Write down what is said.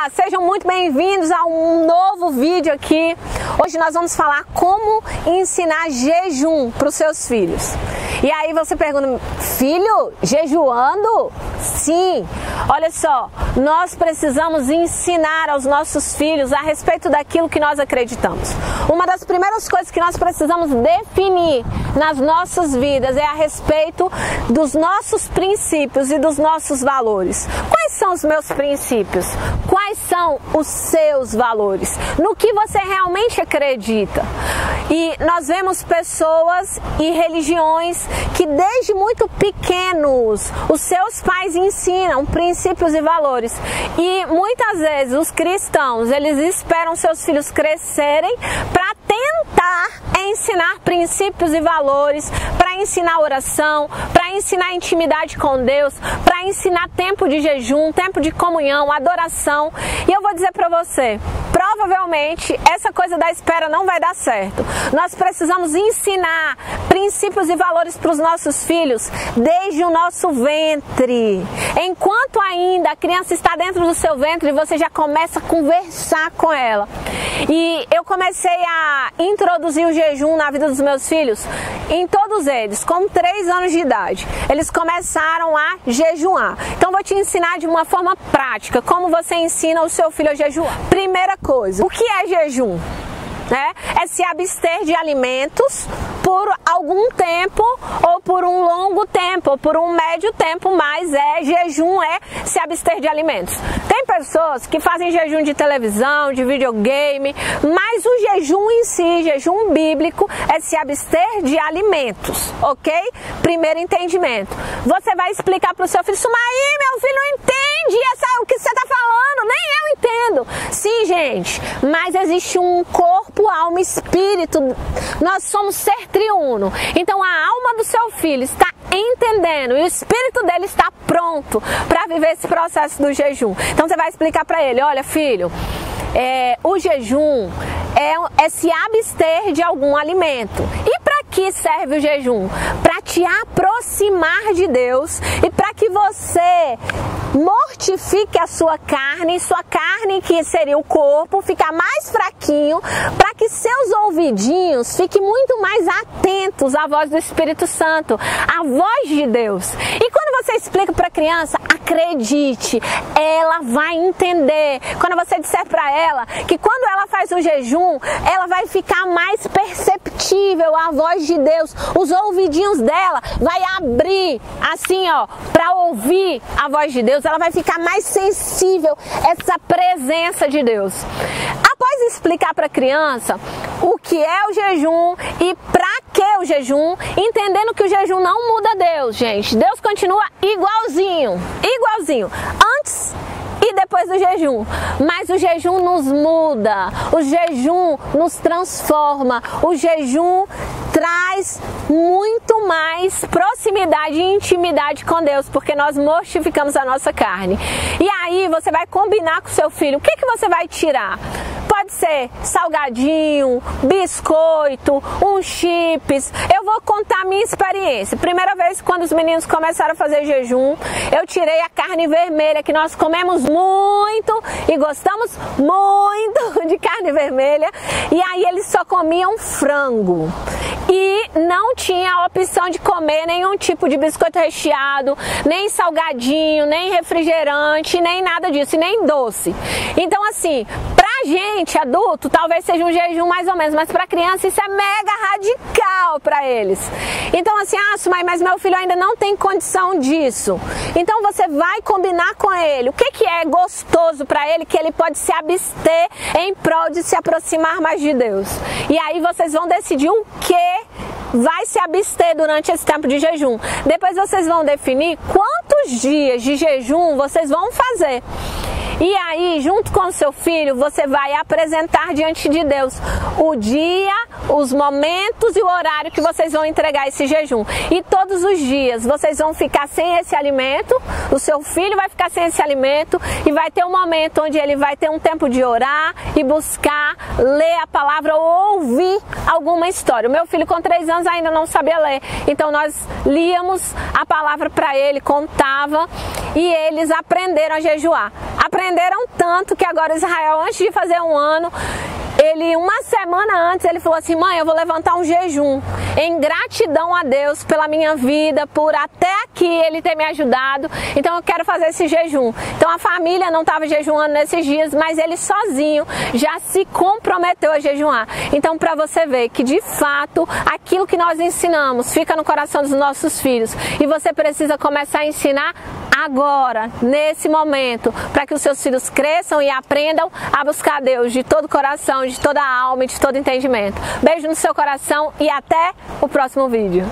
Olá, sejam muito bem-vindos a um novo vídeo aqui. Hoje nós vamos falar como ensinar jejum para os seus filhos. E aí você pergunta, filho, jejuando? Sim, olha só, nós precisamos ensinar aos nossos filhos a respeito daquilo que nós acreditamos. Uma das primeiras coisas que nós precisamos definir nas nossas vidas é a respeito dos nossos princípios e dos nossos valores. Quais são os meus princípios? Quais são os seus valores? No que você realmente acredita? E nós vemos pessoas e religiões que desde muito pequenos os seus pais ensinam princípios e valores. E muitas vezes os cristãos, eles esperam seus filhos crescerem para tentar ensinar princípios e valores, para ensinar oração, para ensinar intimidade com Deus, para ensinar tempo de jejum, tempo de comunhão, adoração. E eu vou dizer para você, provavelmente essa coisa da espera não vai dar certo. Nós precisamos ensinar princípios e valores para os nossos filhos desde o nosso ventre. Enquanto ainda a criança está dentro do seu ventre, você já começa a conversar com ela. E eu comecei a introduzir o jejum na vida dos meus filhos, em todos eles, com 3 anos de idade. Eles começaram a jejuar. Então vou te ensinar de uma forma prática como você ensina o seu filho a jejuar. Primeira coisa, o que é jejum? É se abster de alimentos por algum tempo, ou por um longo tempo, ou por um médio tempo, mas jejum é se abster de alimentos. Tem pessoas que fazem jejum de televisão, de videogame, mas o jejum em si, jejum bíblico, é se abster de alimentos, ok? Primeiro entendimento. Você vai explicar para o seu filho, isso aí meu filho não entende o que você está falando, nem eu entendo. Sim, gente, mas existe um corpo, alma e espírito. Nós somos ser triuno. Então a alma do seu filho está entendendo e o espírito dele está pronto para viver esse processo do jejum. Então você vai explicar para ele, olha filho, o jejum é se abster de algum alimento. E para que serve o jejum? Para te aproximar de Deus e para que você mortifique a sua carne que seria o corpo, ficar mais fraquinho, para que seus ouvidinhos fiquem muito mais atentos à voz do Espírito Santo, à voz de Deus. E quando você explica para a criança, acredite, ela vai entender. Quando você disser para ela que quando ela faz o jejum, ela vai ficar mais perceptível à voz de Deus, os ouvidinhos dela vai abrir assim, ó, para ouvir a voz de Deus, ela vai ficar mais sensível a essa presença de Deus. Após explicar para a criança o que é o jejum e para que o jejum, entendendo que o jejum não muda Deus, gente. Deus continua igualzinho, antes e depois do jejum, mas o jejum nos muda, o jejum nos transforma, o jejum traz muito mais proximidade e intimidade com Deus, porque nós mortificamos a nossa carne. E aí você vai combinar com seu filho, o que você vai tirar? Pode ser salgadinho, biscoito, chips. Eu vou contar a minha experiência. Primeira vez quando os meninos começaram a fazer jejum, eu tirei a carne vermelha, que nós comemos muito e gostamos muito de carne vermelha, e aí eles só comiam frango. E não tinha a opção de comer nenhum tipo de biscoito recheado, nem salgadinho, nem refrigerante, nem nada disso, e nem doce. Então assim, pra gente adulto talvez seja um jejum mais ou menos, mas pra criança isso é mega radical pra eles. Então assim, Sumai, mas meu filho ainda não tem condição disso. Então você vai combinar com ele o que é gostoso pra ele, que ele pode se abster em prol de se aproximar mais de Deus. E aí vocês vão decidir o que vai se abster durante esse tempo de jejum. Depois vocês vão definir quantos dias de jejum vocês vão fazer. E aí, junto com o seu filho, você vai apresentar diante de Deus o dia, os momentos e o horário que vocês vão entregar esse jejum. E todos os dias vocês vão ficar sem esse alimento, o seu filho vai ficar sem esse alimento e vai ter um momento onde ele vai ter um tempo de orar e buscar ler a palavra ou ouvir alguma história. O meu filho com 3 anos ainda não sabia ler, então nós líamos a palavra para ele, contava e eles aprenderam a jejuar. aprenderam tanto que agora Israel, antes de fazer 1 ano, uma semana antes, ele falou assim: mãe, eu vou levantar um jejum em gratidão a Deus pela minha vida, por até aqui ele ter me ajudado, então eu quero fazer esse jejum. Então a família não estava jejuando nesses dias, mas ele sozinho já se comprometeu a jejuar. Então, para você ver que de fato aquilo que nós ensinamos fica no coração dos nossos filhos, e você precisa começar a ensinar agora, nesse momento, para que os seus filhos cresçam e aprendam a buscar Deus de todo o coração, de toda a alma e de todo entendimento. Beijo no seu coração e até o próximo vídeo.